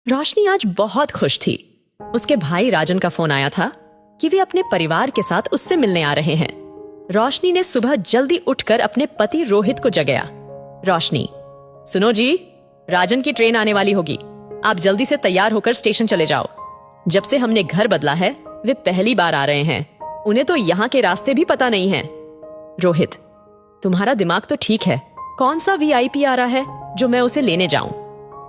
रोशनी आज बहुत खुश थी। उसके भाई राजन का फोन आया था कि वे अपने परिवार के साथ उससे मिलने आ रहे हैं। रोशनी ने सुबह जल्दी उठकर अपने पति रोहित को जगाया। रोशनी, सुनो जी, राजन की ट्रेन आने वाली होगी, आप जल्दी से तैयार होकर स्टेशन चले जाओ। जब से हमने घर बदला है वे पहली बार आ रहे हैं, उन्हें तो यहाँ के रास्ते भी पता नहीं है। रोहित, तुम्हारा दिमाग तो ठीक है, कौन सा वीआईपी आ रहा है जो मैं उसे लेने जाऊं?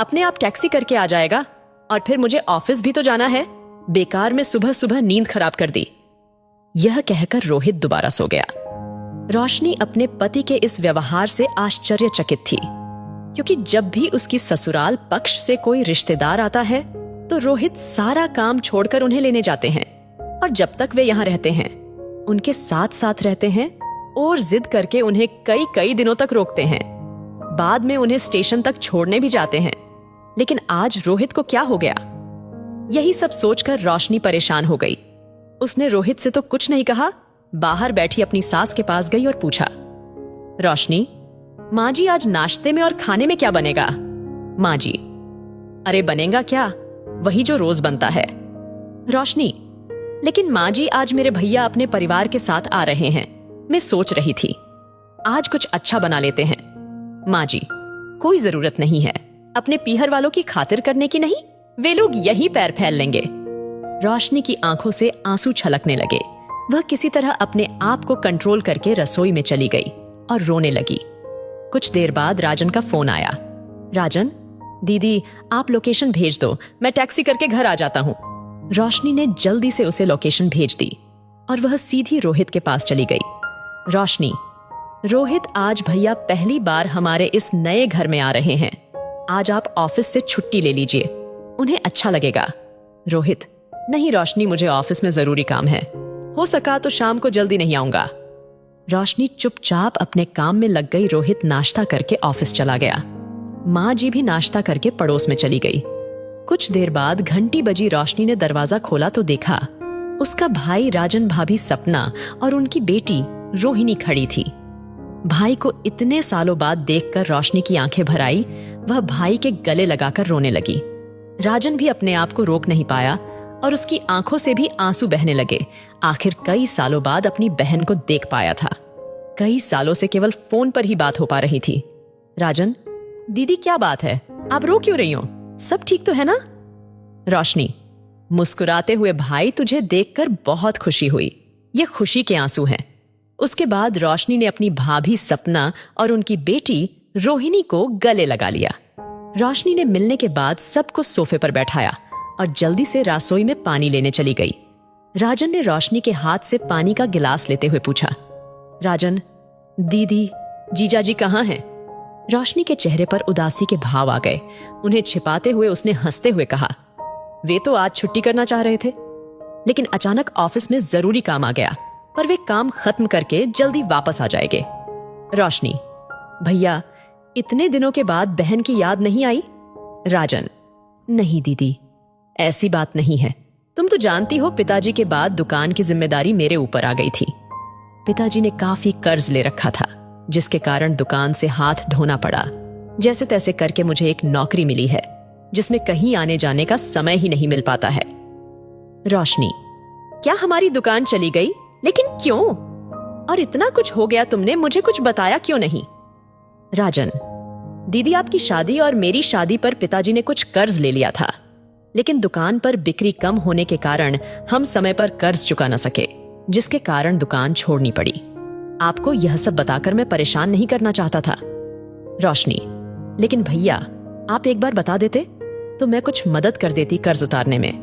अपने आप टैक्सी करके आ जाएगा और फिर मुझे ऑफिस भी तो जाना है। बेकार में सुबह सुबह नींद खराब कर दी। यह कहकर रोहित दोबारा सो गया। रोशनी अपने पति के इस व्यवहार से आश्चर्यचकित थी, क्योंकि जब भी उसकी ससुराल पक्ष से कोई रिश्तेदार आता है तो रोहित सारा काम छोड़कर उन्हें लेने जाते हैं, और जब तक वे यहाँ रहते हैं उनके साथ साथ रहते हैं और जिद करके उन्हें कई कई दिनों तक रोकते हैं। बाद में उन्हें स्टेशन तक छोड़ने भी जाते हैं। लेकिन आज रोहित को क्या हो गया? यही सब सोचकर रोशनी परेशान हो गई। उसने रोहित से तो कुछ नहीं कहा, बाहर बैठी अपनी सास के पास गई और पूछा, रोशनी, माँ जी आज नाश्ते में और खाने में क्या बनेगा? माँ जी, अरे बनेगा क्या, वही जो रोज बनता है। रोशनी, लेकिन माँ जी आज मेरे भैया अपने परिवार के साथ आ रहे हैं, मैं सोच रही थी आज कुछ अच्छा बना लेते हैं। माँ जी, कोई जरूरत नहीं है, अपने पीहर वालों की खातिर करने की नहीं, वे लोग यही पैर फैल लेंगे। रोशनी की आंखों से आंसू छलकने लगे। वह किसी तरह अपने आप को कंट्रोल करके रसोई में चली गई और रोने लगी। कुछ देर बाद राजन का फोन आया। राजन, दीदी आप लोकेशन भेज दो, मैं टैक्सी करके घर आ जाता हूँ। रोशनी ने जल्दी से उसे लोकेशन भेज दी और वह सीधी रोहित के पास चली गई। रोशनी, रोहित, आज भैया पहली बार हमारे इस नए घर में आ रहे हैं। आज आप ऑफिस से छुट्टी ले लीजिए, उन्हें अच्छा लगेगा। रोहित, नहीं रोशनी, मुझे ऑफिस में जरूरी काम है, हो सका तो शाम को जल्दी नहीं आऊंगा। रोशनी चुपचाप अपने काम में लग गई। रोहित नाश्ता करके ऑफिस चला गया। माँ जी भी नाश्ता करके पड़ोस में चली गई। कुछ देर बाद घंटी बजी। रोशनी ने दरवाजा खोला तो देखा उसका भाई राजन, भाभी सपना और उनकी बेटी रोहिणी खड़ी थी। भाई को इतने सालों बाद देखकर रोशनी की आंखें भर आई। वह भाई के गले लगाकर रोने लगी। राजन भी अपने आप को रोक नहीं पाया और उसकी आंखों से भी आंसू बहने लगे। आखिर कई सालों बाद अपनी बहन को देख पाया था। कई सालों से केवल फोन पर ही बात हो पा रही थी। राजन, दीदी क्या बात है, आप रो क्यों रही हो? सब ठीक तो है ना? रोशनी, मुस्कुराते हुए भाई, तुझे देखकर बहुत खुशी हुई, ये खुशी के आंसू हैं। उसके बाद रोशनी ने अपनी भाभी सपना और उनकी बेटी रोहिणी को गले लगा लिया। रोशनी ने मिलने के बाद सबको सोफे पर बैठाया और जल्दी से रसोई में पानी लेने चली गई। राजन ने रोशनी के हाथ से पानी का गिलास लेते हुए पूछा, राजन, दीदी जीजाजी कहाँ हैं? रोशनी के चेहरे पर उदासी के भाव आ गए। उन्हें छिपाते हुए उसने हंसते हुए कहा, वे तो आज छुट्टी करना चाह रहे थे, लेकिन अचानक ऑफिस में जरूरी काम आ गया, पर वे काम खत्म करके जल्दी वापस आ जाएंगे। रोशनी, भैया इतने दिनों के बाद बहन की याद नहीं आई? राजन, नहीं दीदी, ऐसी बात नहीं है, तुम तो जानती हो पिताजी के बाद दुकान की जिम्मेदारी मेरे ऊपर आ गई थी। पिताजी ने काफी कर्ज ले रखा था, जिसके कारण दुकान से हाथ धोना पड़ा। जैसे तैसे करके मुझे एक नौकरी मिली है, जिसमें कहीं आने जाने का समय ही नहीं मिल पाता है। रोशनी, क्या हमारी दुकान चली गई? लेकिन क्यों? और इतना कुछ हो गया तुमने मुझे कुछ बताया क्यों नहीं? राजन, दीदी आपकी शादी और मेरी शादी पर पिताजी ने कुछ कर्ज ले लिया था, लेकिन दुकान पर बिक्री कम होने के कारण हम समय पर कर्ज चुका न सके, जिसके कारण दुकान छोड़नी पड़ी। आपको यह सब बताकर मैं परेशान नहीं करना चाहता था। रोशनी, लेकिन भैया आप एक बार बता देते तो मैं कुछ मदद कर देती कर्ज उतारने में,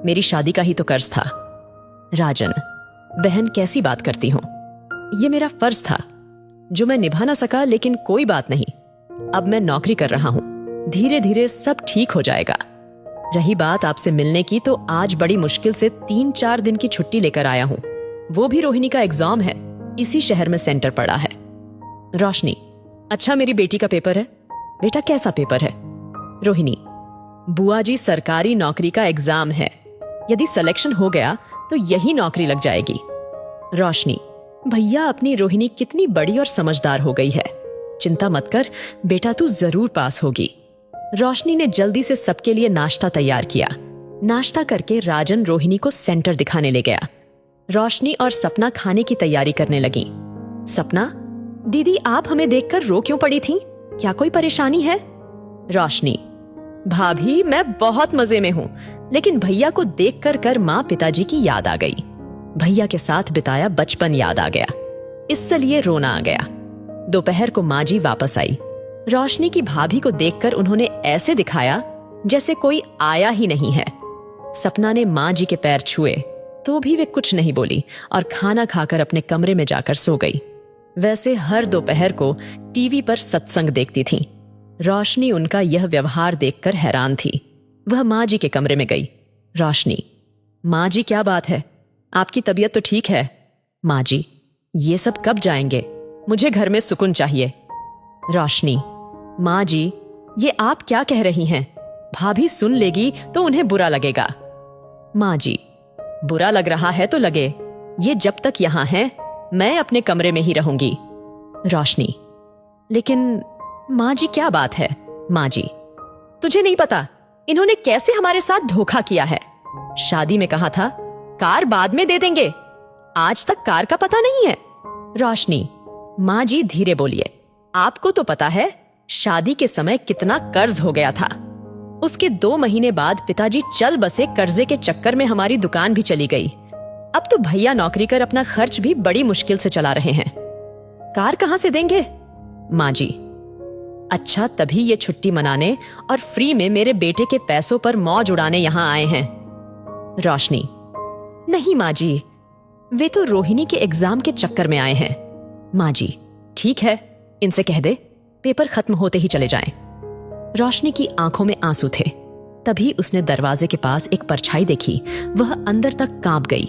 मेरी शादी का ही तो कर्ज था। राजन, बहन कैसी बात करती हो, यह मेरा फर्ज था जो मैं निभा ना सका, लेकिन कोई बात नहीं, अब मैं नौकरी कर रहा हूं, धीरे धीरे सब ठीक हो जाएगा। रही बात आपसे मिलने की, तो आज बड़ी मुश्किल से 3-4 दिन की छुट्टी लेकर आया हूं, वो भी रोहिणी का एग्जाम है, इसी शहर में सेंटर पड़ा है। रोशनी, अच्छा मेरी बेटी का पेपर है? बेटा कैसा पेपर है? रोहिणी, बुआ जी सरकारी नौकरी का एग्जाम है, यदि सिलेक्शन हो गया तो यही नौकरी लग जाएगी। रोशनी, भैया अपनी रोहिणी कितनी बड़ी और समझदार हो गई है, चिंता मत कर बेटा, तू जरूर पास होगी। रोशनी ने जल्दी से सबके लिए नाश्ता तैयार किया। नाश्ता करके राजन रोहिणी को सेंटर दिखाने ले गया। रोशनी और सपना खाने की तैयारी करने लगी। सपना, दीदी आप हमें देखकर रो क्यों पड़ी थी? क्या कोई परेशानी है? रोशनी, भाभी मैं बहुत मजे में हूं, लेकिन भैया को देख कर माँ पिताजी की याद आ गई। भैया के साथ बिताया बचपन याद आ गया, इसलिए रोना आ गया। दोपहर को माँ जी वापस आई। रोशनी की भाभी को देखकर उन्होंने ऐसे दिखाया जैसे कोई आया ही नहीं है। सपना ने माँ जी के पैर छुए तो भी वे कुछ नहीं बोली और खाना खाकर अपने कमरे में जाकर सो गई। वैसे हर दोपहर को टीवी पर सत्संग देखती थी। रोशनी उनका यह व्यवहार देखकर हैरान थी। वह माँ जी के कमरे में गई। रोशनी, माँ जी क्या बात है? आपकी तबीयत तो ठीक है? माँ जी, ये सब कब जाएंगे? मुझे घर में सुकून चाहिए। रोशनी, माँ जी ये आप क्या कह रही हैं? भाभी सुन लेगी तो उन्हें बुरा लगेगा। माँ जी, बुरा लग रहा है तो लगे, ये जब तक यहां है मैं अपने कमरे में ही रहूंगी। रोशनी, लेकिन माँ जी क्या बात है? माँ जी, तुझे नहीं पता इन्होंने कैसे हमारे साथ धोखा किया है? शादी में कहा था कार बाद में दे देंगे, आज तक कार का पता नहीं है। रोशनी, माँ जी धीरे बोलिए, आपको तो पता है शादी के समय कितना कर्ज हो गया था। उसके 2 महीने बाद पिताजी चल बसे कर्जे के चक्कर में हमारी दुकान भी चली गई। अब तो भैया नौकरी कर अपना खर्च भी बड़ी मुश्किल से चला रहे हैं। कार कहां से देंगे? माँ जी, अच्छा तभी ये छुट्टी मनाने और फ्री में मेरे बेटे के पैसों पर मौज उड़ाने यहां आए हैं। रोशनी, नहीं माँ जी, वे तो रोहिणी के एग्जाम के चक्कर में आए हैं। माँ जी, ठीक है, इनसे कह दे पेपर खत्म होते ही चले जाएं। रोशनी की आंखों में आंसू थे। तभी उसने दरवाजे के पास एक परछाई देखी। वह अंदर तक कांप गई।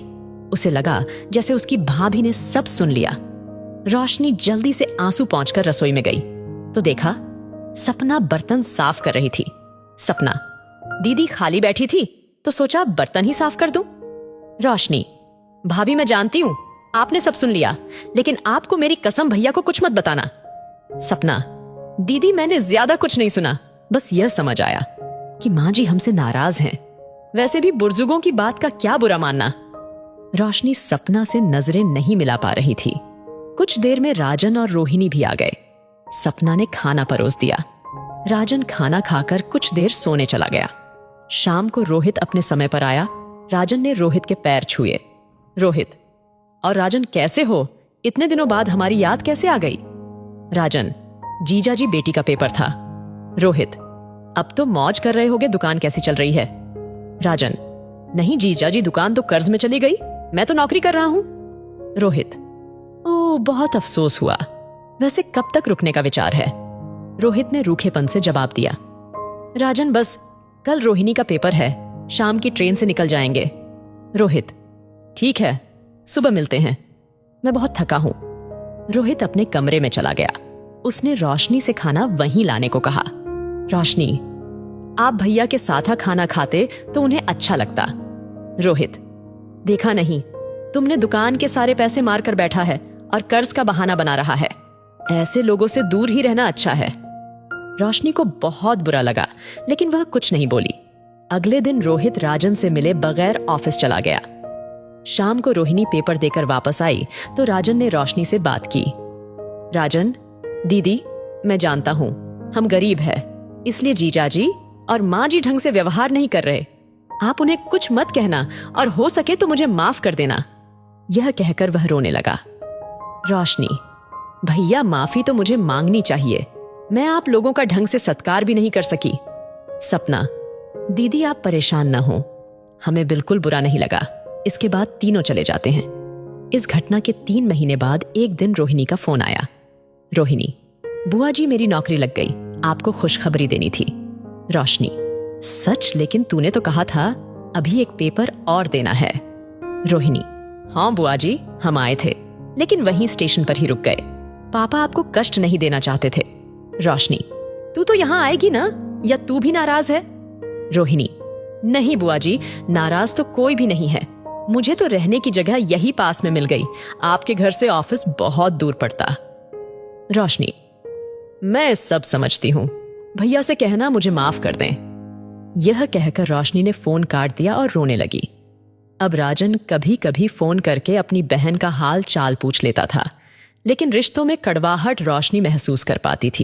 उसे लगा जैसे उसकी भाभी ने सब सुन लिया। रोशनी जल्दी से आंसू पोंछकर रसोई में गई तो देखा सपना बर्तन साफ कर रही थी। सपना, दीदी खाली बैठी थी तो सोचा बर्तन ही साफ कर दूं। रोशनी, भाभी मैं जानती हूं आपने सब सुन लिया, लेकिन आपको मेरी कसम भैया को कुछ मत बताना। सपना, दीदी मैंने ज्यादा कुछ नहीं सुना, बस यह समझ आया कि माँ जी हमसे नाराज हैं। वैसे भी बुजुर्गों की बात का क्या बुरा मानना। रोशनी सपना से नजरें नहीं मिला पा रही थी। कुछ देर में राजन और रोहिणी भी आ गए। सपना ने खाना परोस दिया। राजन खाना खाकर कुछ देर सोने चला गया। शाम को रोहित अपने समय पर आया। राजन ने रोहित के पैर छुए। रोहित, और राजन कैसे हो? इतने दिनों बाद हमारी याद कैसे आ गई? राजन, जीजा जी बेटी का पेपर था। रोहित, अब तो मौज कर रहे होगे, दुकान कैसी चल रही है? राजन, नहीं जीजा जी, दुकान तो कर्ज में चली गई, मैं तो नौकरी कर रहा हूं। रोहित, ओह बहुत अफसोस हुआ। वैसे कब तक रुकने का विचार है? रोहित ने रूखेपन से जवाब दिया। राजन, बस कल रोहिणी का पेपर है, शाम की ट्रेन से निकल जाएंगे। रोहित, ठीक है, सुबह मिलते हैं, मैं बहुत थका हूं। रोहित अपने कमरे में चला गया। उसने रोशनी से खाना वहीं लाने को कहा। रोशनी, आप भैया के साथ खाना खाते तो उन्हें अच्छा लगता। रोहित, देखा नहीं, तुमने दुकान के सारे पैसे मार कर बैठा है और कर्ज का बहाना बना रहा है। ऐसे लोगों से दूर ही रहना अच्छा है। रोशनी को बहुत बुरा लगा, लेकिन वह कुछ नहीं बोली। अगले दिन रोहित राजन से मिले बगैर ऑफिस चला गया। शाम को रोहिणी पेपर देकर वापस आई तो राजन ने रोशनी से बात की। राजन, दीदी मैं जानता हूं हम गरीब हैं, इसलिए जीजा जी और माँ जी ढंग से व्यवहार नहीं कर रहे। आप उन्हें कुछ मत कहना और हो सके तो मुझे माफ कर देना। यह कहकर वह रोने लगा। रोशनी, भैया माफी तो मुझे मांगनी चाहिए, मैं आप लोगों का ढंग से सत्कार भी नहीं कर सकी। सपना, दीदी आप परेशान ना हो, हमें बिल्कुल बुरा नहीं लगा। इसके बाद तीनों चले जाते हैं। इस घटना के 3 महीने बाद एक दिन रोहिणी का फोन आया। रोहिणी, बुआ जी मेरी नौकरी लग गई, आपको खुशखबरी देनी थी। रोशनी, सच? लेकिन तूने तो कहा था अभी एक पेपर और देना है। रोहिणी, हाँ बुआ जी, हम आए थे लेकिन वहीं स्टेशन पर ही रुक गए। पापा आपको कष्ट नहीं देना चाहते थे। रोशनी, तू तो यहाँ आएगी ना, या तू भी नाराज है? रोहिणी, नहीं बुआ जी, नाराज तो कोई भी नहीं है, मुझे तो रहने की जगह यही पास में मिल गई, आपके घर से ऑफिस बहुत दूर पड़ता। रोशनी, मैं सब समझती हूं, भैया से कहना मुझे माफ कर दें। यह कहकर रोशनी ने फोन काट दिया और रोने लगी। अब राजन कभी कभी फोन करके अपनी बहन का हाल चाल पूछ लेता था, लेकिन रिश्तों में कड़वाहट रोशनी महसूस कर पाती थी।